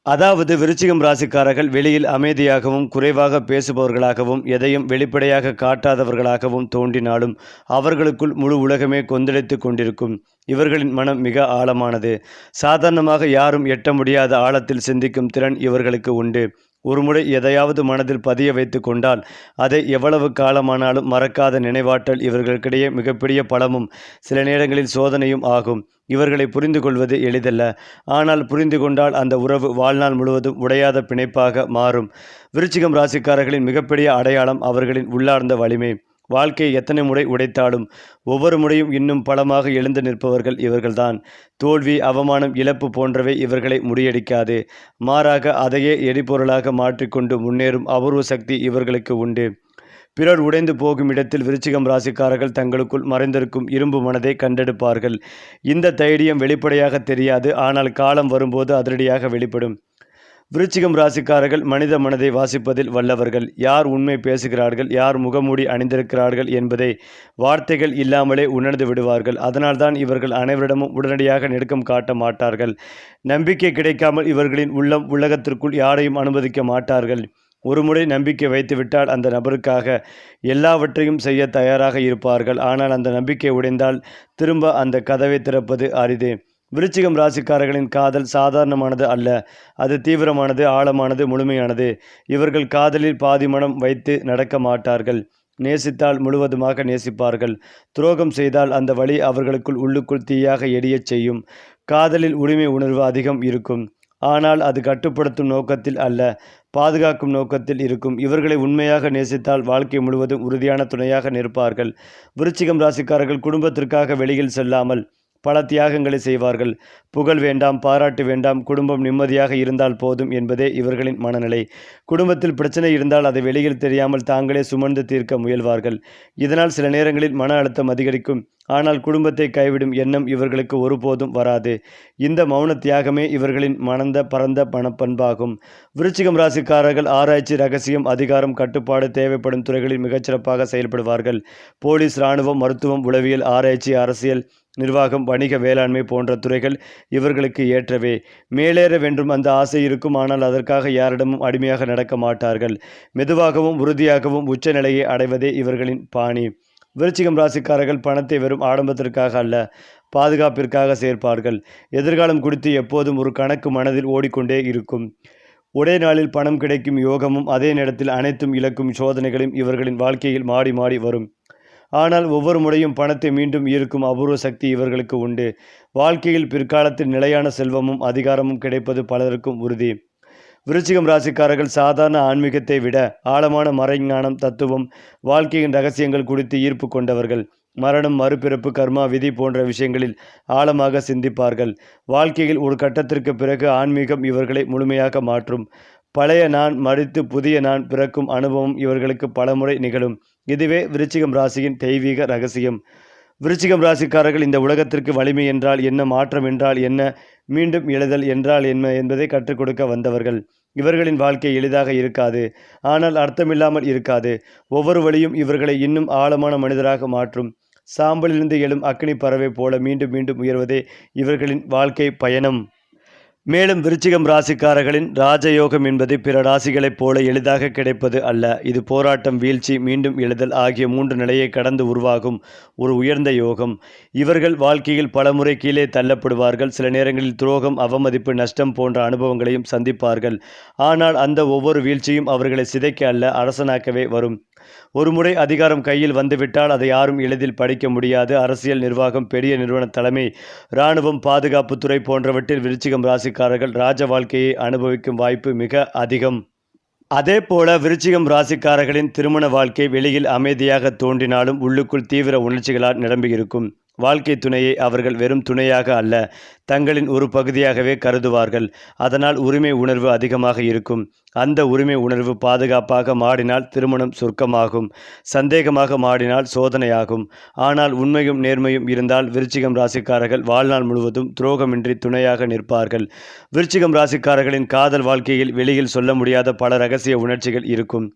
அதாவது விருச்சிகம் ராசிக்காரர்கள் வெளியில் அமைதியாகவும் குறைவாக பேசுபவர்களாகவும் எதையும் வெளிப்படையாக காட்டாதவர்களாகவும் தோன்றினாலும் அவர்களுக்குள் முழு உலகமே கொந்தளித்து கொண்டிருக்கும். இவர்களின் மனம் மிக ஆழமானது. சாதாரணமாக யாரும் எட்ட முடியாத ஆழத்தில் சிந்திக்கும் திறன் இவர்களுக்கு உண்டு. ஒருமுறை எதையாவது மனதில் பதிய வைத்து கொண்டால் அதை எவ்வளவு காலமானாலும் மறக்காத நினைவாற்றல் இவர்களுக்கிடையே மிகப்பெரிய பலமும் சில நேரங்களில் சோதனையும் ஆகும். இவர்களை புரிந்து கொள்வது எளிதல்ல. ஆனால் புரிந்து கொண்டால் அந்த உறவு வாழ்நாள் முழுவதும் உடையாத பிணைப்பாக மாறும். விருச்சிகம் ராசிக்காரர்களின் மிகப்பெரிய அடையாளம் அவர்களின் உள்ளார்ந்த வலிமை. வாழ்க்கையை எத்தனை முறை உடைத்தாலும் ஒவ்வொரு முறையும் இன்னும் பலமாக எழுந்து நிற்பவர்கள் இவர்கள்தான். தோல்வி, அவமானம், இழப்பு போன்றவை இவர்களை முறியடிக்காது. மாறாக அதையே எரிபொருளாக மாற்றிக்கொண்டு முன்னேறும் அபூர்வ சக்தி இவர்களுக்கு உண்டு. பிறர் உடைந்து போகும் இடத்தில் விருச்சிகம் ராசிக்காரர்கள் தங்களுக்குள் மறைந்திருக்கும் இரும்பு மனதை கண்டெடுப்பார்கள். இந்த தைரியம் வெளிப்படையாக தெரியாது, ஆனால் காலம் வரும்போது அதிரடியாக வெளிப்படும். விருச்சிகம் ராசிக்காரர்கள் மனித மனதை வாசிப்பதில் வல்லவர்கள். யார் உண்மை பேசுகிறார்கள், யார் முகமூடி அணிந்திருக்கிறார்கள் என்பதை வார்த்தைகள் இல்லாமலே உணர்ந்து விடுவார்கள். அதனால்தான் இவர்கள் அனைவரிடமும் உடனடியாக நெருக்கம் காட்ட மாட்டார்கள். நம்பிக்கை கிடைக்காமல் இவர்களின் உள்ளம் உலகத்திற்குள் யாரையும் அனுமதிக்க மாட்டார்கள். ஒருமுறை நம்பிக்கை வைத்துவிட்டால் அந்த நபருக்காக எல்லாவற்றையும் செய்ய தயாராக இருப்பார்கள். ஆனால் அந்த நம்பிக்கை உடைந்தால் திரும்ப அந்த கதவை திறப்பது அரிது. விருச்சிகம் ராசிக்காரர்களின் காதல் சாதாரணமானது அல்ல. அது தீவிரமானது, ஆழமானது, முழுமையானது. இவர்கள் காதலில் பாதி மனம் வைத்து நடக்க மாட்டார்கள். நேசித்தால் முழுவதுமாக நேசிப்பார்கள். துரோகம் செய்தால் அந்த வலி அவர்களுக்குள் உள்ளுக்குள் தீயாக எரியச் செய்யும். காதலில் உரிமை உணர்வு அதிகம் இருக்கும். ஆனால் அது கட்டுப்படுத்தும் நோக்கத்தில் அல்ல, பாதுகாக்கும் நோக்கத்தில் இருக்கும். இவர்களை உண்மையாக நேசித்தால் வாழ்க்கை முழுவதும் உறுதியான துணையாக நிற்பார்கள். விருச்சிகம் ராசிக்காரர்கள் குடும்பத்திற்காக வெளியில் செல்லாமல் பல தியாகங்களை செய்வார்கள். புகழ் வேண்டாம், பாராட்டு வேண்டாம், குடும்பம் நிம்மதியாக இருந்தால் போதும் என்பதே இவர்களின் மனநிலை. குடும்பத்தில் பிரச்சனை இருந்தால் அதை வெளியில் தெரியாமல் தாங்களே சுமந்து தீர்க்க முயல்வார்கள். இதனால் சில நேரங்களில் மன அழுத்தம் அதிகரிக்கும். ஆனால் குடும்பத்தை கைவிடும் எண்ணம் இவர்களுக்கு ஒருபோதும் வராது. இந்த மௌன தியாகமே இவர்களின் மணந்த பரந்த மனப்பண்பாகும். விருச்சிகம் ராசிக்காரர்கள் ஆராய்ச்சி, ரகசியம், அதிகாரம், கட்டுப்பாடு தேவைப்படும் துறைகளில் மிகச்சிறப்பாக செயல்படுவார்கள். போலீஸ், இராணுவம், மருத்துவம், உளவியல், ஆராய்ச்சி, அரசியல், நிர்வாகம், வணிக, வேளாண்மை போன்ற துறைகள் இவர்களுக்கு ஏற்றவே. மேலேற வேண்டும் அந்த ஆசை இருக்கும். ஆனால் அதற்காக யாரிடமும் அடிமையாக நடக்க மாட்டார்கள். மெதுவாகவும் உறுதியாகவும் உச்சநிலையை அடைவதே இவர்களின் பாணி. விருச்சிகம் ராசிக்காரர்கள் பணத்தை வெறும் ஆடம்பரத்திற்காக அல்ல, பாதுகாப்பிற்காக சேர்ப்பார்கள். எதிர்காலம் குறித்து எப்போதும் ஒரு கணக்கு மனதில் ஓடிக்கொண்டே இருக்கும். ஒரே நாளில் பணம் கிடைக்கும் யோகமும் அதே நேரத்தில் அனைத்தும் இழக்கும் சோதனைகளும் இவர்களின் வாழ்க்கையில் மாடி மாடி வரும். ஆனால் ஒவ்வொரு முறையும் பணத்தை மீண்டும் ஈர்க்கும் அபூர்வ சக்தி இவர்களுக்கு உண்டு. வாழ்க்கையில் பிற்காலத்தில் நிலையான செல்வமும் அதிகாரமும் கிடைப்பது பலருக்கும் உறுதி. விருச்சிகம் ராசிக்காரர்கள் சாதாரண ஆன்மீகத்தை விட ஆழமான மறைஞானம், தத்துவம், வாழ்க்கையின் ரகசியங்கள் குறித்து ஈர்ப்பு கொண்டவர்கள். மரணம், மறுபிறப்பு, கர்மா, விதி போன்ற விஷயங்களில் ஆழமாக சிந்திப்பார்கள். வாழ்க்கையில் ஒரு கட்டத்திற்கு பிறகு ஆன்மீகம் இவர்களை முழுமையாக மாற்றும். பழைய நான் மறித்து புதிய நான் பிறக்கும் அனுபவம் இவர்களுக்கு பலமுறை நிகழும். இதுவே விருச்சிகம் ராசியின் தெய்வீக ரகசியம். விருச்சிகம் ராசிக்காரர்கள் இந்த உலகத்திற்கு வலிமை என்றால் என்ன, மாற்றம் என்றால் என்ன, மீண்டும் எழுதல் என்றால் என்ன என்பதை கற்றுக் கொடுக்க வந்தவர்கள். இவர்களின் வாழ்க்கை எளிதாக இருக்காது, ஆனால் அர்த்தமில்லாமல் இருக்காது. ஒவ்வொரு வழியும் இவர்களை இன்னும் ஆழமான மனிதராக மாற்றும். சாம்பலிலிருந்து எழும் அக்னி பறவை போல மீண்டும் மீண்டும் உயர்வதே இவர்களின் வாழ்க்கை பயணம். மேலும் விருச்சிகம் ராசிக்காரர்களின் ராஜயோகம் என்பது பிற ராசிகளைப் போல எளிதாக கிடைப்பது அல்ல. இது போராட்டம், வீழ்ச்சி, மீண்டும் எழுதல் ஆகிய 3 நிலையை கடந்து உருவாகும் ஒரு உயர்ந்த யோகம். இவர்கள் வாழ்க்கையில் பலமுறை கீழே தள்ளப்படுவார்கள். சில நேரங்களில் துரோகம், அவமதிப்பு, நஷ்டம் போன்ற அனுபவங்களையும் சந்திப்பார்கள். ஆனால் அந்த ஒவ்வொரு வீழ்ச்சியும் அவர்களை சிதைக்க அல்ல, அரசனாக்கவே வரும். ஒருமுறை அதிகாரம் கையில் வந்துவிட்டால் அதை யாரும் எளிதில் படிக்க முடியாது. அரசியல், நிர்வாகம், பெரிய நிறுவன தலைமை, இராணுவம், பாதுகாப்புத்துறை போன்றவற்றில் விருச்சிகம் ராசிக்காரர்கள் ராஜ வாழ்க்கையை அனுபவிக்கும் வாய்ப்பு மிக அதிகம். அதேபோல விருச்சிகம் ராசிக்காரர்களின் திருமண வாழ்க்கை வெளியில் அமைதியாக தோன்றினாலும் உள்ளுக்குள் தீவிர உணர்ச்சிகளால் நிரம்பியிருக்கும். வாழ்க்கை துணையை அவர்கள் வெறும் துணையாக அல்ல, தங்களின் ஒரு பகுதியாகவே கருதுவார்கள். அதனால் உரிமை உணர்வு அதிகமாக இருக்கும். அந்த உரிமை உணர்வு பாதுகாப்பாக மாறினால் திருமணம் சொர்க்கமாகும், சந்தேகமாக மாறினால் சோதனையாகும். ஆனால் உண்மையும் நேர்மையும் இருந்தால் விருச்சிகம் ராசிக்காரர்கள் வாழ்நாள் முழுவதும் துரோகமின்றி துணையாக நிற்பார்கள். விருச்சிகம் ராசிக்காரர்களின் காதல் வாழ்க்கையில் வெளியில் சொல்ல முடியாத பல இரகசிய உணர்ச்சிகள் இருக்கும்.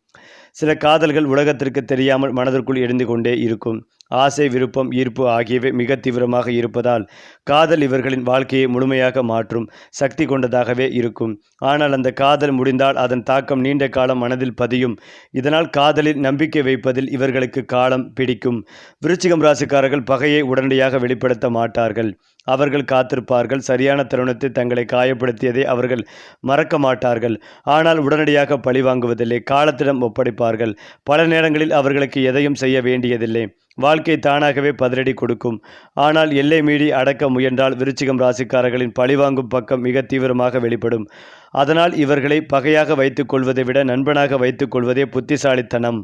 சில காதல்கள் உலகத்திற்கு தெரியாமல் மனதிற்குள் எரிந்து கொண்டே இருக்கும். ஆசை, விருப்பம், ஈர்ப்பு ஆகியவை மிக தீவிரமாக இருப்பதால் காதல் இவர்களின் வாழ்க்கையை முழுமையாக மாற்றும் சக்தி கொண்டதாகவே இருக்கும். ஆனால் அந்த காதல் முடிந்தால் அதன் தாக்கம் நீண்ட காலம் மனதில் பதியும். இதனால் காதலில் நம்பிக்கை வைப்பதில் இவர்களுக்கு காலம் பிடிக்கும். விருச்சிகம் ராசிக்காரர்கள் பகையை உடனடியாக வெளிப்படுத்த மாட்டார்கள். அவர்கள் காத்திருப்பார்கள். சரியான தருணத்தை தங்களை காயப்படுத்தியதை அவர்கள் மறக்க மாட்டார்கள். ஆனால் உடனடியாக பழிவாங்குவதில்லை. காலத்திடம் ஒப்படைப்பார்கள். பல நேரங்களில் அவர்களுக்கு எதையும் செய்ய வேண்டியதில்லை. வாழ்க்கை தானாகவே பதிலடி கொடுக்கும். ஆனால் எல்லை மீறி அடக்க முயன்றால் விருச்சிகம் ராசிக்காரர்களின் பழிவாங்கும் பக்கம் மிக தீவிரமாக வெளிப்படும். அதனால் இவர்களை பகையாக வைத்துக் கொள்வதை விட நண்பனாக வைத்துக் கொள்வதே புத்திசாலித்தனம்.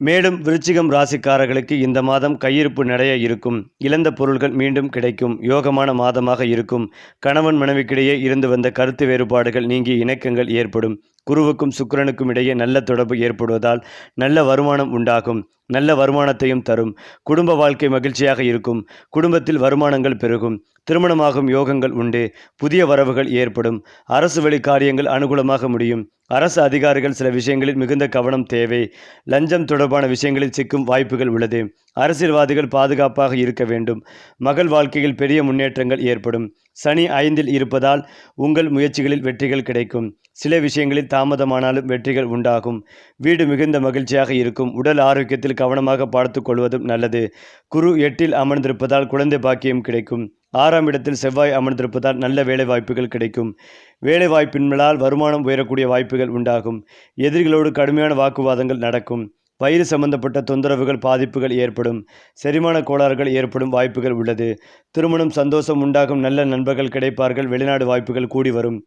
மேலும் விருச்சிகம் ராசிக்காரர்களுக்கு இந்த மாதம் கையிருப்பு நிறைய இருக்கும். இழந்த பொருள்கள் மீண்டும் கிடைக்கும். யோகமான மாதமாக இருக்கும். கணவன் மனைவிக்கிடையே இருந்து வந்த கருத்து வேறுபாடுகள் நீங்கி இணக்கங்கள் ஏற்படும். குருவுக்கும் சுக்கிரனுக்கும் இடையே நல்ல தொடர்பு ஏற்படுவதால் நல்ல வருமானம் உண்டாகும். நல்ல வருமானத்தையும் தரும். குடும்ப வாழ்க்கை மகிழ்ச்சியாக இருக்கும். குடும்பத்தில் வருமானங்கள் பெருகும். திருமணமாகும் யோகங்கள் உண்டு. புதிய வரவுகள் ஏற்படும். அரசு வழி காரியங்கள் அனுகூலமாக முடியும். அரசு அதிகாரிகள் சில விஷயங்களில் மிகுந்த கவனம் தேவை. லஞ்சம் தொடர்பான விஷயங்களில் சிக்கும் வாய்ப்புகள் உள்ளது. அரசியல்வாதிகள் பாதுகாப்பாக இருக்க வேண்டும். மகள் வாழ்க்கையில் பெரிய முன்னேற்றங்கள் ஏற்படும். சனி 5ல் இருப்பதால் உங்கள் முயற்சிகளில் வெற்றிகள் கிடைக்கும். சில விஷயங்களில் தாமதமானாலும் வெற்றிகள் உண்டாகும். வீடு மிகுந்த மகிழ்ச்சியாக இருக்கும். உடல் ஆரோக்கியத்தில் கவனமாக பார்த்துக் கொள்வதும் நல்லது. குரு 8ல் அமர்ந்திருப்பதால் குழந்தை பாக்கியம் கிடைக்கும். 6ஆம் இடத்தில் செவ்வாய் அமர்ந்திருப்பதால் நல்ல வேலை வாய்ப்புகள் கிடைக்கும். வேலை வாய்ப்பின்மலால் வருமானம் உயரக்கூடிய வாய்ப்புகள் உண்டாகும். எதிரிகளோடு கடுமையான வாக்குவாதங்கள் நடக்கும். வயிறு சம்பந்தப்பட்ட தொந்தரவுகள் பாதிப்புகள் ஏற்படும். செரிமான கோளாறுகள் ஏற்படும் வாய்ப்புகள் உள்ளது. திருமணம் சந்தோஷம் உண்டாகும். நல்ல நண்பர்கள் கிடைப்பார்கள். வெளிநாடு வாய்ப்புகள் கூடி வரும்.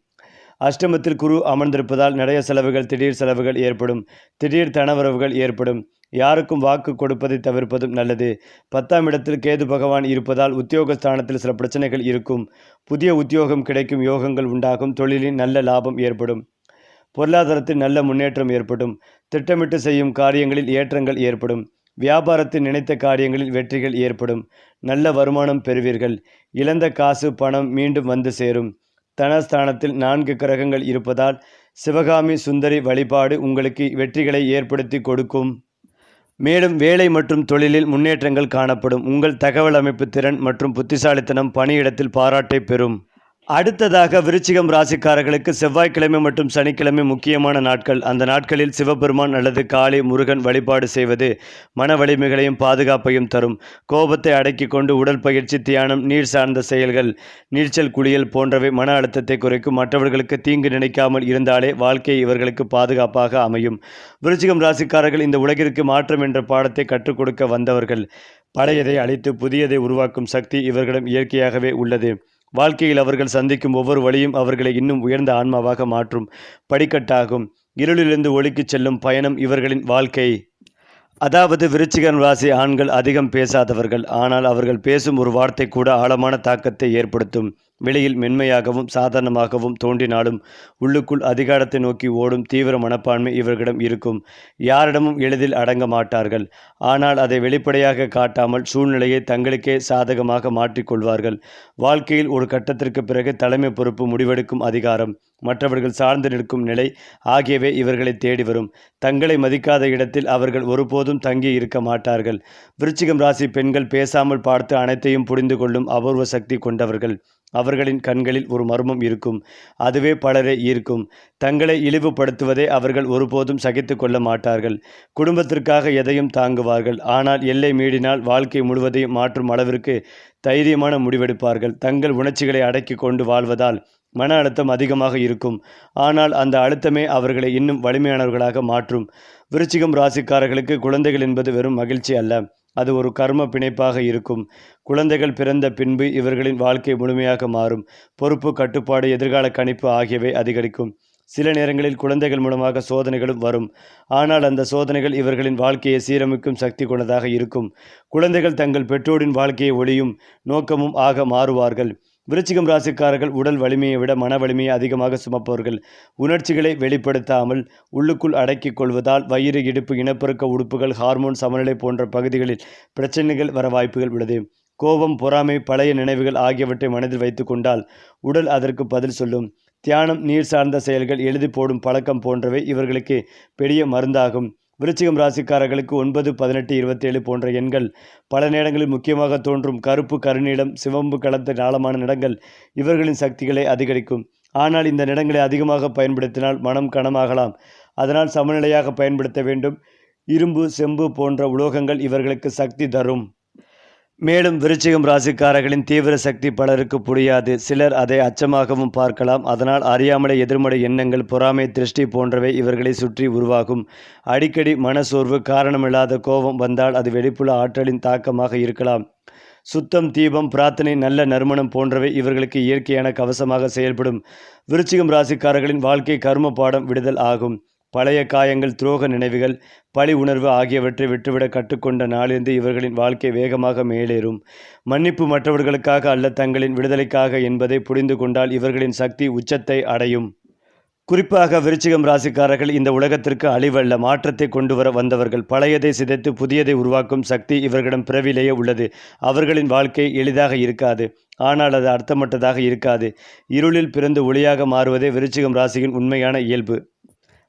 அஷ்டமத்தில் குரு அமர்ந்திருப்பதால் நிறைய செலவுகள், திடீர் செலவுகள் ஏற்படும். திடீர் தனவரவுகள் ஏற்படும். யாருக்கும் வாக்கு கொடுப்பதை தவிர்ப்பதும் நல்லது. 10ஆம் இடத்தில் கேது பகவான் இருப்பதால் உத்தியோகஸ்தானத்தில் சில பிரச்சனைகள் இருக்கும். புதிய உத்தியோகம் கிடைக்கும். யோகங்கள் உண்டாகும். தொழிலின் நல்ல லாபம் ஏற்படும். பொருளாதாரத்தில் நல்ல முன்னேற்றம் ஏற்படும். திட்டமிட்டு செய்யும் காரியங்களில் ஏற்றங்கள் ஏற்படும். வியாபாரத்தில் நினைத்த காரியங்களில் வெற்றிகள் ஏற்படும். நல்ல வருமானம் பெறுவீர்கள். இழந்த காசு, பணம் மீண்டும் வந்து சேரும். தனஸ்தானத்தில் 4 கிரகங்கள் இருப்பதால் சிவகாமி சுந்தரி வழிபாடு உங்களுக்கு வெற்றிகளை ஏற்படுத்தி கொடுக்கும். மேலும் வேலை மற்றும் தொழிலில் முன்னேற்றங்கள் காணப்படும். உங்கள் தகவல் அமைப்பு திறன் மற்றும் புத்திசாலித்தனம் பணியிடத்தில் பாராட்டை பெறும். அடுத்ததாக விருச்சிகம் ராசிக்காரர்களுக்கு செவ்வாய்க்கிழமை மற்றும் சனிக்கிழமை முக்கியமான நாட்கள். அந்த நாட்களில் சிவபெருமான் அல்லது காளி, முருகன் வழிபாடு செய்வது மன வலிமைகளையும் பாதுகாப்பையும் தரும். கோபத்தை அடக்கி கொண்டு உடல் பயிற்சி, தியானம், நீர் சார்ந்த செயல்கள், நீச்சல், குளியல் போன்றவை மன அழுத்தத்தை குறைக்கும். மற்றவர்களுக்கு தீங்கு நினைக்காமல் இருந்தாலே வாழ்க்கை இவர்களுக்கு பாதுகாப்பாக அமையும். விருச்சிகம் ராசிக்காரர்கள் இந்த உலகிற்கு மாற்றம் என்ற பாடத்தை கற்றுக் கொடுக்க வந்தவர்கள். பழையதை அழித்து புதியதை உருவாக்கும் சக்தி இவர்களிடம் இயற்கையாகவே உள்ளது. வாழ்க்கையில் அவர்கள் சந்திக்கும் ஒவ்வொரு வழியும் அவர்களை இன்னும் உயர்ந்த ஆன்மாவாக மாற்றும் படிக்கட்டாகும். இருளிலிருந்து ஒளிக்கு செல்லும் பயணம் இவர்களின் வாழ்க்கை. அதாவது விருச்சிகம் ராசி ஆண்கள் அதிகம் பேசாதவர்கள். ஆனால் அவர்கள் பேசும் ஒரு வார்த்தை கூட ஆழமான தாக்கத்தை ஏற்படுத்தும். வெளியில் மென்மையாகவும் சாதாரணமாகவும் தோன்றினாலும் உள்ளுக்குள் அதிகாரத்தை நோக்கி ஓடும் தீவிர மனப்பான்மை இவர்களிடம் இருக்கும். யாரிடமும் எளிதில் அடங்க மாட்டார்கள். ஆனால் அதை வெளிப்படையாக காட்டாமல் சூழ்நிலையை தங்களுக்கே சாதகமாக மாற்றிக்கொள்வார்கள். வாழ்க்கையில் ஒரு கட்டத்திற்கு பிறகு தலைமை பொறுப்பு, முடிவெடுக்கும் அதிகாரம், மற்றவர்கள் சார்ந்து நிற்கும் நிலை ஆகியவை இவர்களை தேடி வரும். தங்களை மதிக்காத இடத்தில் அவர்கள் ஒருபோதும் தங்கி இருக்க மாட்டார்கள். விருச்சிகம் ராசி பெண்கள் பேசாமல் பார்த்து அனைத்தையும் புரிந்து கொள்ளும் அபூர்வ சக்தி கொண்டவர்கள். அவர்களின் கண்களில் ஒரு மர்மம் இருக்கும். அதுவே பலரை ஈர்க்கும். தங்களை இழிவுபடுத்துவதை அவர்கள் ஒருபோதும் சகித்து கொள்ள மாட்டார்கள். குடும்பத்திற்காக எதையும் தாங்குவார்கள். ஆனால் எல்லை மீறினால் வாழ்க்கை முழுவதையும் மாற்றும் அளவிற்கு தைரியமான முடிவெடுப்பார்கள். தங்கள் உணர்ச்சிகளை அடக்கி கொண்டு வாழ்வதால் மன அழுத்தம் அதிகமாக இருக்கும். ஆனால் அந்த அழுத்தமே அவர்களை இன்னும் வலிமையானவர்களாக மாற்றும். விருச்சிகம் ராசிக்காரர்களுக்கு குழந்தைகள் என்பது வெறும் மகிழ்ச்சி அல்ல. அது ஒரு கர்ம பிணைப்பாக இருக்கும். குழந்தைகள் பிறந்த பின்பு இவர்களின் வாழ்க்கை முழுமையாக மாறும். பொறுப்பு, கட்டுப்பாடு, எதிர்கால கணிப்பு ஆகியவை அதிகரிக்கும். சில நேரங்களில் குழந்தைகள் மூலமாக சோதனைகளும் வரும். ஆனால் அந்த சோதனைகள் இவர்களின் வாழ்க்கையை சீரமைக்கும் சக்தி கொண்டதாக இருக்கும். குழந்தைகள் தங்கள் பெற்றோரின் வாழ்க்கையை ஒளியும் நோக்கமும் ஆக மாறுவார்கள். விருச்சிகம் ராசிக்காரர்கள் உடல் வலிமையை விட மன வலிமையை அதிகமாக சுமப்பவர்கள். உணர்ச்சிகளை வெளிப்படுத்தாமல் உள்ளுக்குள் அடக்கிக் கொள்வதால் வயிறு, இடுப்பு, இனப்பெருக்க உறுப்புகள், ஹார்மோன் சமநிலை போன்ற பகுதிகளில் பிரச்சனைகள் வர வாய்ப்புகள் உள்ளது. கோபம், பொறாமை, பழைய நினைவுகள் ஆகியவற்றை மனதில் வைத்து கொண்டால் உடல் அதற்கு பதில் சொல்லும். தியானம், நீர் சார்ந்த செயல்கள், எழுதி போடும் பழக்கம் போன்றவை இவர்களுக்கு பெரிய மருந்தாகும். விருச்சிகம் ராசிக்காரர்களுக்கு 9, 18, 27 போன்ற எண்கள் பல நேரங்களில் முக்கியமாக தோன்றும் கருப்பு, கருநீலம், சிவப்பு கலந்த ஆழமான நிறங்கள் இவர்களின் சக்திகளை அதிகரிக்கும். ஆனால் இந்த நிறங்களை அதிகமாக பயன்படுத்தினால் மனம் கனமாகலாம். அதனால் சமநிலையாக பயன்படுத்த வேண்டும். இரும்பு, செம்பு போன்ற உலோகங்கள் இவர்களுக்கு சக்தி தரும். மேலும் விருச்சிகம் ராசிக்காரர்களின் தீவிர சக்தி பலருக்கு புரியாது. சிலர் அதை அச்சமாகவும் பார்க்கலாம். அதனால் அறியாமலே எதிர்மறை எண்ணங்கள், பொறாமை, திருஷ்டி போன்றவை இவர்களை சுற்றி உருவாகும். அடிக்கடி மனசோர்வு, காரணமில்லாத கோபம் வந்தால் அது வெளிப்புற ஆற்றலின் தாக்கமாக இருக்கலாம். சுத்தம், தீபம், பிரார்த்தனை, நல்ல நறுமணம் போன்றவை இவர்களுக்கு இயற்கையான கவசமாக செயல்படும். விருச்சிகம் ராசிக்காரர்களின் வாழ்க்கை கர்ம பாடம் விடுதல் ஆகும். பழைய காயங்கள், துரோக நினைவுகள், பழி உணர்வு ஆகியவற்றை விட்டுவிட கற்றுக்கொண்ட நாளிலிருந்து இவர்களின் வாழ்க்கை வேகமாக மேலேறும். மன்னிப்பு மற்றவர்களுக்காக அல்ல, தங்களின் விடுதலைக்காக என்பதை புரிந்து கொண்டால் இவர்களின் சக்தி உச்சத்தை அடையும். குறிப்பாக விருச்சிகம் ராசிக்காரர்கள் இந்த உலகத்திற்கு அழிவல்ல, மாற்றத்தை கொண்டு வர வந்தவர்கள். பழையதை சிதைத்து புதியதை உருவாக்கும் சக்தி இவர்களிடம் பிறவிலேயே உள்ளது. அவர்களின் வாழ்க்கை எளிதாக இருக்காது. ஆனால் அது அர்த்தமற்றதாக இருக்காது. இருளில் பிறந்து ஒளியாக மாறுவதே விருச்சிகம் ராசியின் உண்மையான இயல்பு.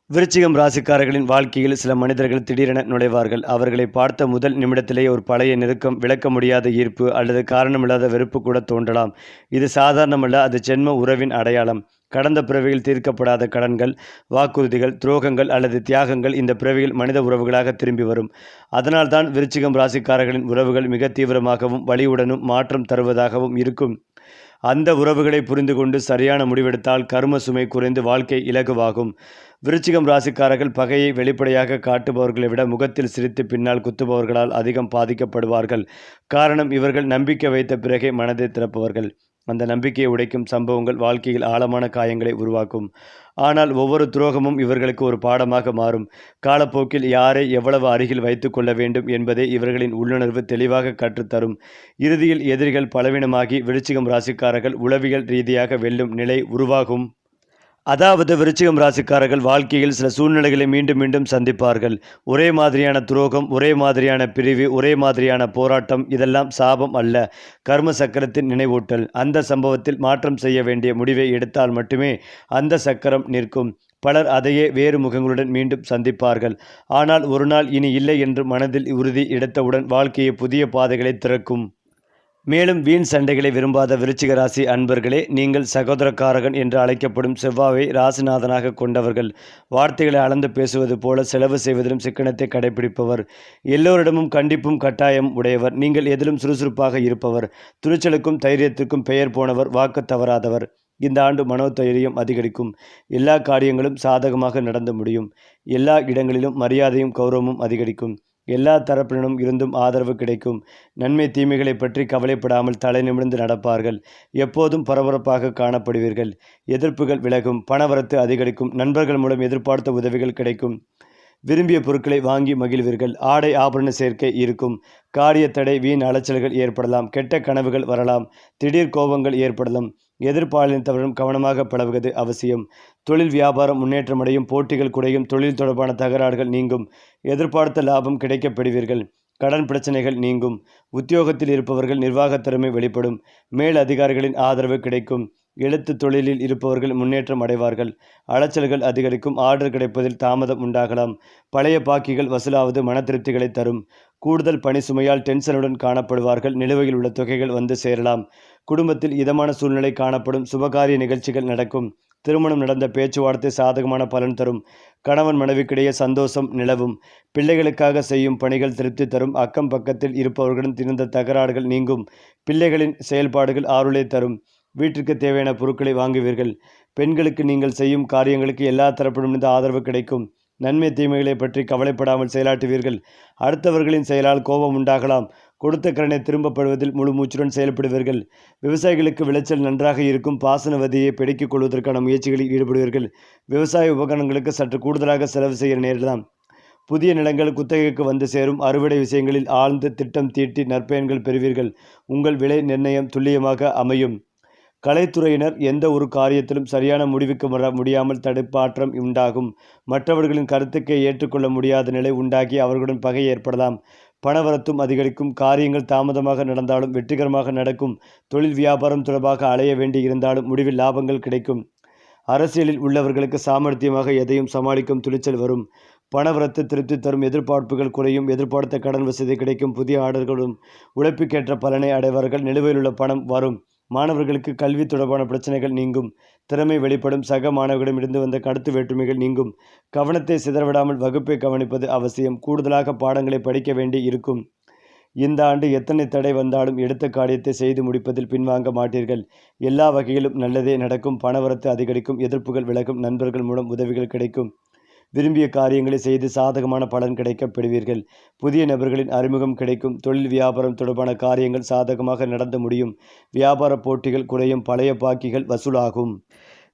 விருச்சிகம் ராசிக்காரர்களின் வாழ்க்கையில் சில மனிதர்கள் திடீரென நுழைவார்கள். அவர்களை பார்த்த முதல் நிமிடத்திலேயே ஒரு பழைய நெருக்கம், விளக்க முடியாத ஈர்ப்பு அல்லது காரணமில்லாத வெறுப்பு கூட தோன்றலாம். இது சாதாரணமல்ல, அது ஜென்ம உறவின் அடையாளம். கடந்த பிறவியில் தீர்க்கப்படாத கடன்கள், வாக்குறுதிகள், துரோகங்கள் அல்லது தியாகங்கள் இந்த பிறவியில் மனித உறவுகளாக திரும்பி வரும். அதனால்தான் விருச்சிகம் ராசிக்காரர்களின் உறவுகள் மிக தீவிரமாகவும் வலியுடனும் மாற்றம் தருவதாகவும் இருக்கும். அந்த உறவுகளை புரிந்து கொண்டு சரியான முடிவெடுத்தால் கர்ம சுமை குறைந்து வாழ்க்கை இலகுவாகும். விருச்சிகம் ராசிக்காரர்கள் பகையை வெளிப்படையாக காட்டுபவர்களை விட முகத்தில் சிரித்து பின்னால் குத்துபவர்களால் அதிகம் பாதிக்கப்படுவார்கள். காரணம், இவர்கள் நம்பிக்கை வைத்த பிறகே மனதை திறப்பவர்கள். அந்த நம்பிக்கையை உடைக்கும் சம்பவங்கள் வாழ்க்கையில் ஆழமான காயங்களை உருவாக்கும். ஆனால் ஒவ்வொரு துரோகமும் இவர்களுக்கு ஒரு பாடமாக மாறும். காலப்போக்கில் யாரை எவ்வளவு அருகில் வைத்து கொள்ள வேண்டும் என்பதை இவர்களின் உள்ளுணர்வு தெளிவாக கற்றுத்தரும். இறுதியில் எதிரிகள் பலவீனமாகி விருச்சிகம் ராசிக்காரர்கள் உளவியல் ரீதியாக வெல்லும் நிலை உருவாகும். அதாவது விருச்சிகம் ராசிக்காரர்கள் வாழ்க்கையில் சில சூழ்நிலைகளை மீண்டும் மீண்டும் சந்திப்பார்கள். ஒரே மாதிரியான துரோகம், ஒரே மாதிரியான பிரிவு, ஒரே மாதிரியான போராட்டம், இதெல்லாம் சாபம் அல்ல, கர்ம சக்கரத்தின் நினைவூட்டல். அந்த சம்பவத்தில் மாற்றம் செய்ய வேண்டிய முடிவை எடுத்தால் மட்டுமே அந்த சக்கரம் நிற்கும். பலர் அதையே வேறு முகங்களுடன் மீண்டும் சந்திப்பார்கள். ஆனால் ஒரு நாள் இனி இல்லை என்று மனதில் உறுதி எடுத்தவுடன் வாழ்க்கையை புதிய பாதைகளை திறக்கும். மேலும் வீண் சண்டைகளை விரும்பாத விருச்சிக ராசி அன்பர்களே, நீங்கள் சகோதரக்காரகன் என்று அழைக்கப்படும் செவ்வாயை ராசிநாதனாக கொண்டவர்கள். வார்த்தைகளை அளந்து பேசுவது போல செலவு செய்வதிலும் சிக்கனத்தை கடைபிடிப்பவர். எல்லோரிடமும் கண்டிப்பும் கட்டாயம் உடையவர். நீங்கள் எதிலும் சுறுசுறுப்பாக இருப்பவர். துணிச்சலுக்கும் தைரியத்திற்கும் பெயர் போனவர். வாக்கு தவறாதவர். இந்த ஆண்டு மனோதைரியம் அதிகரிக்கும். எல்லா காரியங்களும் சாதகமாக நடந்து முடியும். எல்லா இடங்களிலும் மரியாதையும் கௌரவமும் அதிகரிக்கும். எல்லா தரப்பினரும் இருந்தும் ஆதரவு கிடைக்கும். நன்மை தீமைகளை பற்றி கவலைப்படாமல் தலை நிமிர்ந்து நடப்பார்கள். எப்போதும் பரபரப்பாக காணப்படுவீர்கள். எதிர்ப்புகள் விலகும். பணவரத்து அதிகரிக்கும். நண்பர்கள் மூலம் எதிர்பார்த்த உதவிகள் கிடைக்கும். விரும்பிய பொருட்களை வாங்கி மகிழ்வீர்கள். ஆடை ஆபரண சேர்க்கை இருக்கும். காரிய தடை, வீண் அலைச்சல்கள் ஏற்படலாம். கெட்ட கனவுகள் வரலாம். திடீர் கோபங்கள் ஏற்படலாம். எதிர்பாலினத்தவரிடம் கவனமாக பழகுவது அவசியம். தொழில் வியாபாரம் முன்னேற்றமடையும். போட்டிகள் குறையும். தொழில் தொடர்பான தகராறுகள் நீங்கும். எதிர்பார்த்த லாபம் கிடைக்கப் பெறுவீர்கள். கடன் பிரச்சனைகள் நீங்கும். உத்தியோகத்தில் இருப்பவர்கள் நிர்வாக திறமை வெளிப்படும். மேல் அதிகாரிகளின் ஆதரவு கிடைக்கும். எழுத்து தொழிலில் இருப்பவர்கள் முன்னேற்றம் அடைவார்கள். அலைச்சல்கள் அதிகரிக்கும். ஆர்டர் கிடைப்பதில் தாமதம் உண்டாகலாம். பழைய பாக்கிகள் வசூலாவது மன திருப்திகளை தரும். கூடுதல் பணி சுமையால் டென்ஷனுடன் காணப்படுவார்கள். நிலுவையில் உள்ள தொகைகள் வந்து சேரலாம். குடும்பத்தில் இதமான சூழ்நிலை காணப்படும். சுபகாரிய நிகழ்ச்சிகள் நடக்கும். திருமணம் நடந்த பேச்சுவார்த்தை சாதகமான பலன் தரும். கணவன் மனைவிக்கிடையே சந்தோஷம் நிலவும். பிள்ளைகளுக்காக செய்யும் பணிகள் திருப்தி தரும். அக்கம் பக்கத்தில் இருப்பவர்களுடன் இருந்த தகராறுகள் நீங்கும். பிள்ளைகளின் செயல்பாடுகள் ஆறுதலை தரும். வீட்டிற்கு தேவையான பொருட்களை வாங்குவீர்கள். பெண்களுக்கு நீங்கள் செய்யும் காரியங்களுக்கு எல்லா தரப்பிலிருந்து ஆதரவு கிடைக்கும். நன்மை தீமைகளை பற்றி கவலைப்படாமல் செயலாற்றுவீர்கள். அடுத்தவர்களின் செயலால் கோபம் உண்டாகலாம். கொடுத்த கடனை திரும்பப்படுவதில் முழு மூச்சுடன் செயல்படுவீர்கள். விவசாயிகளுக்கு விளைச்சல் நன்றாக இருக்கும். பாசன வதியை பெருக்கிக் கொள்வதற்கான முயற்சிகளில் ஈடுபடுவீர்கள். விவசாய உபகரணங்களுக்கு சற்று கூடுதலாக செலவு செய்ய நேரலாம். புதிய நிலங்கள் குத்தகைக்கு வந்து சேரும். அறுவடை விஷயங்களில் ஆழ்ந்து திட்டம் தீட்டி நற்பயன்கள் பெறுவீர்கள். உங்கள் விலை நிர்ணயம் துல்லியமாக அமையும். கலைத்துறையினர் எந்த ஒரு காரியத்திலும் சரியான முடிவுக்கு வர முடியாமல் தடுப்பாற்றம் உண்டாகும். மற்றவர்களின் கருத்துக்கை ஏற்றுக்கொள்ள முடியாத நிலை உண்டாகி அவர்களுடன் பகை ஏற்படலாம். பணவரத்தும் அதிகரிக்கும். காரியங்கள் தாமதமாக நடந்தாலும் வெற்றிகரமாக நடக்கும். தொழில் வியாபாரம் தொடர்பாக அலைய வேண்டி இருந்தாலும் முடிவில் லாபங்கள் கிடைக்கும். அரசியலில் உள்ளவர்களுக்கு சாமர்த்தியமாக எதையும் சமாளிக்கும் துணிச்சல் வரும். பணவரத்து திருப்தி தரும், எதிர்பார்ப்புகள் குறையும், எதிர்பார்த்த கடன் வசதி கிடைக்கும், புதிய ஆர்டர்களும் உழைப்புக்கேற்ற பலனை அடைவார்கள், நிலுவையில் உள்ள பணம் வரும். மாணவர்களுக்கு கல்வி தொடர்பான பிரச்சனைகள் நீங்கும், திறமை வெளிப்படும், சக மாணவர்களிடமிருந்து வந்த கருத்து வேற்றுமைகள் நீங்கும். கவனத்தை சிதறவிடாமல் வகுப்பை கவனிப்பது அவசியம். கூடுதலாக பாடங்களை படிக்க வேண்டி இருக்கும். இந்த ஆண்டு எத்தனை தடை வந்தாலும் எடுத்த காரியத்தை செய்து முடிப்பதில் பின்வாங்க மாட்டீர்கள். எல்லா வகையிலும் நல்லதே நடக்கும். பணவரத்து அதிகரிக்கும், எதிர்ப்புகள் விலகும், நண்பர்கள் மூலம் உதவிகள் கிடைக்கும். விரும்பிய காரியங்களை செய்து சாதகமான பலன் கிடைக்கப் பெறுவீர்கள். புதிய நபர்களின் அறிமுகம் கிடைக்கும். தொழில் வியாபாரம் தொடர்பான காரியங்கள் சாதகமாக நடந்து முடியும். வியாபார போட்டிகள் குறையும், பழைய பாக்கிகள் வசூலாகும்.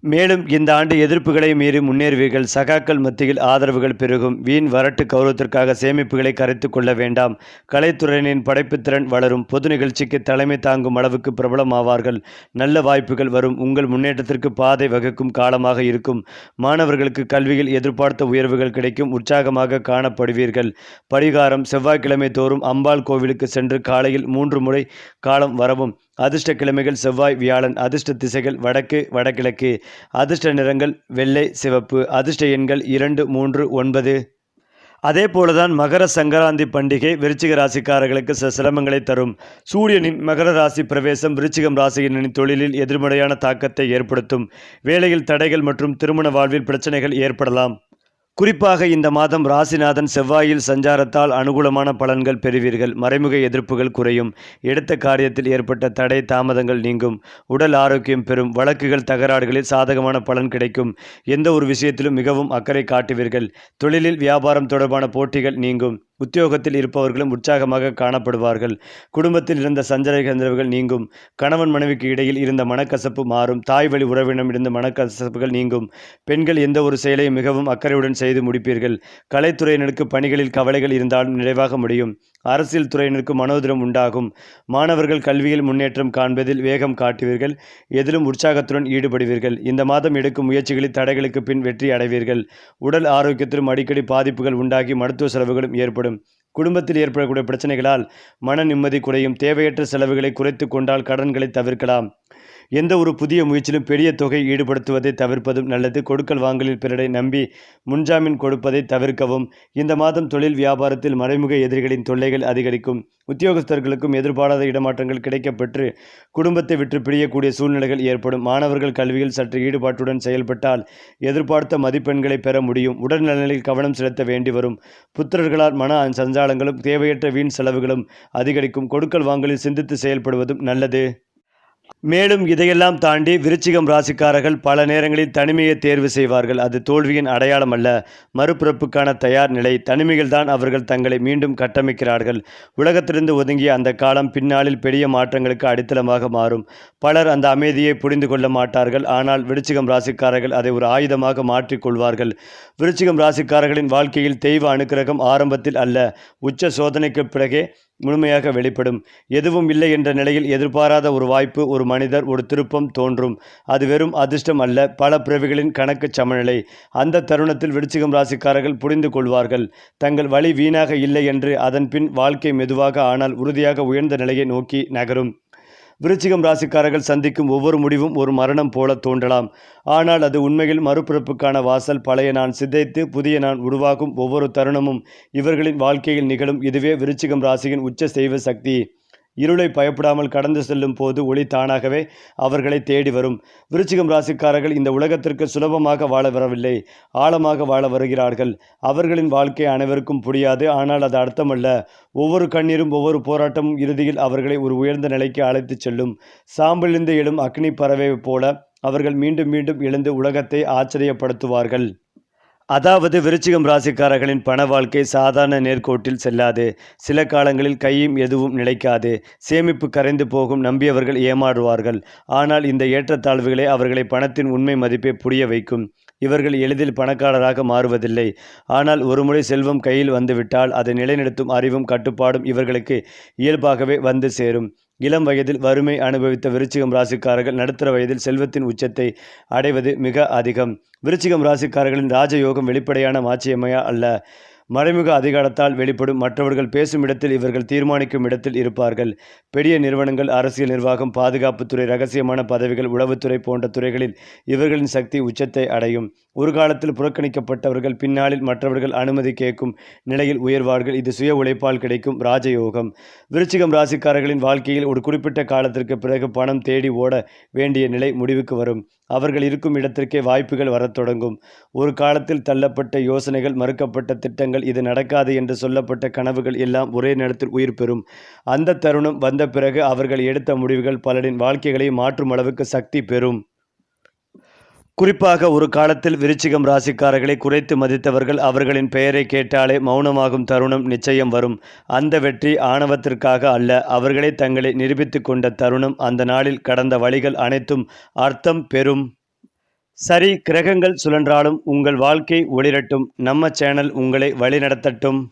மேலும் இந்த ஆண்டு எதிர்ப்புகளை மீறி முன்னேறுவீர்கள். சகாக்கள் மத்தியில் ஆதரவுகள் பெருகும். வீண் வரட்டு கௌரவத்திற்காக சேமிப்புகளை கரைத்து கொள்ள வேண்டாம். கலைத்துறையினரின் படைப்புத்திறன் வளரும். பொது நிகழ்ச்சிக்கு தலைமை தாங்கும் அளவுக்கு பிரபலமாவார்கள். நல்ல வாய்ப்புகள் வரும். உங்கள் முன்னேற்றத்திற்கு பாதை வகுக்கும் காலமாக இருக்கும். மாணவர்களுக்கு கல்வியில் எதிர்பார்த்த உயர்வுகள் கிடைக்கும். உற்சாகமாக காணப்படுவீர்கள். பரிகாரம்: செவ்வாய்க்கிழமை தோறும் அம்பாள் கோவிலுக்கு சென்று காலையில் 3 முறை காலம் வரவும். அதிர்ஷ்ட கிழமைகள் செவ்வாய், வியாழன். அதிர்ஷ்ட திசைகள் வடக்கு, வடகிழக்கு. அதிர்ஷ்ட நிறங்கள் வெள்ளை, சிவப்பு. அதிர்ஷ்ட எண்கள் 2, 3, 9. அதே போலதான் மகர சங்கராந்தி பண்டிகை விருச்சிக ராசிக்காரர்களுக்கு சில சிரமங்களை தரும். சூரியனின் மகர ராசி பிரவேசம் விருச்சிகம் ராசியினரின் தொழிலில் எதிர்மறையான தாக்கத்தை ஏற்படுத்தும். வேலையில் தடைகள் மற்றும் திருமண வாழ்வில் பிரச்சனைகள் ஏற்படலாம். குறிப்பாக இந்த மாதம் ராசிநாதன் செவ்வாயில் சஞ்சாரத்தால் அனுகூலமான பலன்கள் பெறுவீர்கள். மறைமுக எதிர்ப்புகள் குறையும். எடுத்த காரியத்தில் ஏற்பட்ட தடை தாமதங்கள் நீங்கும். உடல் ஆரோக்கியம் பெறும். வழக்குகள் தகராறுகளில் சாதகமான பலன் கிடைக்கும். எந்த ஒரு விஷயத்திலும் மிகவும் அக்கறை காட்டுவீர்கள். தொழிலில் வியாபாரம் தொடர்பான போட்டிகள் நீங்கும். உத்தியோகத்தில் இருப்பவர்களும் உற்சாகமாக காணப்படுவார்கள். குடும்பத்தில் இருந்த சஞ்சலங்கள் நீங்கும். கணவன் மனைவிக்கு இடையில் இருந்த மனக்கசப்பு மாறும். தாய் வழி உறவினம் இருந்த மனக்கசப்புகள் நீங்கும். பெண்கள் எந்த ஒரு செயலையும் மிகவும் அக்கறையுடன் செய்து முடிப்பீர்கள். கலைத்துறையினருக்கு பணிகளில் கவலைகள் இருந்தாலும் நிறைவாக முடியும். அரசியல் துறையினருக்கு மனோதிரம் உண்டாகும். மாணவர்கள் கல்வியில் முன்னேற்றம் காண்பதில் வேகம் காட்டுவீர்கள். எதிலும் உற்சாகத்துடன் ஈடுபடுவீர்கள். இந்த மாதம் எடுக்கும் முயற்சிகளில் தடைகளுக்கு பின் வெற்றி அடைவீர்கள். உடல் ஆரோக்கியத்திலும் அடிக்கடி பாதிப்புகள் உண்டாகி மருத்துவ செலவுகளும் ஏற்படும். குடும்பத்தில் ஏற்படக்கூடிய பிரச்சனைகளால் மன நிம்மதி குறையும். தேவையற்ற செலவுகளை குறைத்து கொண்டால் கடன்களை தவிர்க்கலாம். எந்த ஒரு புதிய முயற்சியிலும் பெரிய தொகை ஈடுபடுத்துவதை தவிர்ப்பதும் நல்லது. கொடுக்கல் வாங்கலில் பிறரை நம்பி முன்ஜாமீன் கொடுப்பதை தவிர்க்கவும். இந்த மாதம் தொழில் வியாபாரத்தில் மறைமுக எதிரிகளின் தொல்லைகள் அதிகரிக்கும். உத்தியோகஸ்தர்களுக்கும் எதிர்பாராத இடமாற்றங்கள் கிடைக்கப்பெற்று குடும்பத்தை விட்டு பிரியக்கூடிய சூழ்நிலைகள் ஏற்படும். மாணவர்கள் கல்வியில் சற்று ஈடுபாட்டுடன் செயல்பட்டால் எதிர்பார்த்த மதிப்பெண்களை பெற முடியும். உடல்நலனில் கவனம் செலுத்த வேண்டி வரும். புத்திரர்களால் மன சஞ்சாலங்களும் தேவையற்ற வீண் செலவுகளும் அதிகரிக்கும். கொடுக்கல் வாங்கலில் சிந்தித்து செயல்படுவதும் நல்லது. மேலும் இதையெல்லாம் தாண்டி விருச்சிகம் ராசிக்காரர்கள் பல நேரங்களில் தனிமையை தேர்வு செய்வார்கள். அது தோல்வியின் அடையாளம் அல்ல, மறுபிறப்புக்கான தயார் நிலை. தனிமைகள்தான் அவர்கள் தங்களை மீண்டும் கட்டமைக்கிறார்கள். உலகத்திலிருந்து ஒதுங்கிய அந்த காலம் பின்னாளில் பெரிய மாற்றங்களுக்கு அடித்தளமாக மாறும். பலர் அந்த அமைதியை புரிந்து கொள்ள மாட்டார்கள். ஆனால் விருச்சிகம் ராசிக்காரர்கள் அதை ஒரு ஆயுதமாக மாற்றிக்கொள்வார்கள். விருச்சிகம் ராசிக்காரர்களின் வாழ்க்கையில் தெய்வ அனுக்கிரகம் ஆரம்பத்தில் அல்ல, உச்ச சோதனைக்கு பிறகே முழுமையாக வெளிப்படும். எதுவும் இல்லை என்ற நிலையில் எதிர்பாராத ஒரு வாய்ப்பு, ஒரு மனிதர், ஒரு திருப்பம் தோன்றும். அது வெறும் அதிர்ஷ்டம் அல்ல, பல பிறவிகளின் கணக்கு சமநிலை. அந்த தருணத்தில் விருச்சிகம் ராசிக்காரர்கள் புரிந்து கொள்வார்கள், தங்கள் வழி வீணாக இல்லை என்று. அதன் பின் வாழ்க்கை மெதுவாக ஆனால் உறுதியாக உயர்ந்த நிலையை நோக்கி நகரும். விருச்சிகம் ராசிக்காரர்கள் சந்திக்கும் ஒவ்வொரு முடிவும் ஒரு மரணம் போல தோன்றலாம். ஆனால் அது உண்மையில் மறுபிறப்புக்கான வாசல். பழைய நான் சிதைத்து புதிய நான் உருவாகும் ஒவ்வொரு தருணமும் இவர்களின் வாழ்க்கையில் நிகழும். இதுவே விருச்சிகம் ராசியின் உச்ச தெய்வ சக்தி. இருளை பயப்படாமல் கடந்து செல்லும் போது ஒளி தானாகவே அவர்களை தேடி வரும். விருச்சிகம் ராசிக்காரர்கள் இந்த உலகத்திற்கு சுலபமாக வாழ வரவில்லை, ஆழமாக வாழ வருகிறார்கள். அவர்களின் வாழ்க்கை அனைவருக்கும் புரியாது, ஆனால் அது அர்த்தமல்ல. ஒவ்வொரு கண்ணீரும் ஒவ்வொரு போராட்டமும் இறுதியில் அவர்களை ஒரு உயர்ந்த நிலைக்கு அழைத்துச் செல்லும். சாம்பலிருந்து எழும் அக்னி பறவை போல அவர்கள் மீண்டும் மீண்டும் எழுந்து உலகத்தை ஆச்சரியப்படுத்துவார்கள். அதாவது விருச்சிகம் ராசிக்காரர்களின் பண வாழ்க்கை சாதாரண நேர்கோட்டில் செல்லாது. சில காலங்களில் கையும் எதுவும் நிலைக்காது. சேமிப்பு கரைந்து போகும். நம்பியவர்கள் ஏமாறுவார்கள். ஆனால் இந்த ஏற்றத்தாழ்வுகளே அவர்களை பணத்தின் உண்மை மதிப்பை புரிய வைக்கும். இவர்கள் எளிதில் பணக்காரராக மாறுவதில்லை. ஆனால் ஒருமுறை செல்வம் கையில் வந்துவிட்டால் அதை நிலைநிறுத்தும் அறிவும் கட்டுப்பாடும் இவர்களுக்கு இயல்பாகவே வந்து சேரும். இளம் வயதில் வறுமை அனுபவித்த விருச்சிகம் ராசிக்காரர்கள் நடுத்தர வயதில் செல்வத்தின் உச்சத்தை அடைவது மிக அதிகம். விருச்சிகம் ராசிக்காரர்களின் ராஜயோகம் வெளிப்படையான மாட்சியமையா அல்ல, மறைமுக அதிகாரத்தால் வெளிப்படும். மற்றவர்கள் பேசும் இடத்தில் இவர்கள் தீர்மானிக்கும் இடத்தில் இருப்பார்கள். பெரிய நிறுவனங்கள், அரசியல் நிர்வாகம், பாதுகாப்புத்துறை, இரகசியமான பதவிகள், உளவுத்துறை போன்ற துறைகளில் இவர்களின் சக்தி உச்சத்தை அடையும். ஒரு காலத்தில் புறக்கணிக்கப்பட்டவர்கள் பின்னாளில் மற்றவர்கள் அனுமதி கேட்கும் நிலையில் உயர்வார்கள். இது சுய உழைப்பால் கிடைக்கும் ராஜயோகம். விருச்சிகம் ராசிக்காரர்களின் வாழ்க்கையில் ஒரு குறிப்பிட்ட காலத்திற்கு பிறகு பணம் தேடி ஓட வேண்டிய நிலை முடிவுக்கு வரும். அவர்கள் இருக்கும் இடத்திற்கே வாய்ப்புகள் வரத் தொடங்கும். ஒரு காலத்தில் தள்ளப்பட்ட யோசனைகள், மறுக்கப்பட்ட திட்டங்கள், இது நடக்காது என்று சொல்லப்பட்ட கனவுகள் எல்லாம் ஒரே நேரத்தில் உயிர் பெறும். அந்த தருணம் வந்த பிறகு அவர்கள் எடுத்த முடிவுகள் பலரின் வாழ்க்கைகளை மாற்றும் அளவுக்கு சக்தி பெறும். குறிப்பாக ஒரு காலத்தில் விருச்சிகம் ராசிக்காரர்களை குறைத்து மதித்தவர்கள் அவர்களின் பெயரை கேட்டாலே மௌனமாகும் தருணம் நிச்சயம் வரும். அந்த வெற்றி ஆணவத்திற்காக அல்ல, அவர்களே தங்களை நிரூபித்துக் கொண்ட தருணம். அந்த நாளில் கடந்த வழிகள் அனைத்தும் அர்த்தம் பெறும். சரி, கிரகங்கள் சுழன்றாலும் உங்கள் வாழ்க்கை ஒளிரட்டும். நம்ம சேனல் உங்களை வழிநடத்தட்டும்.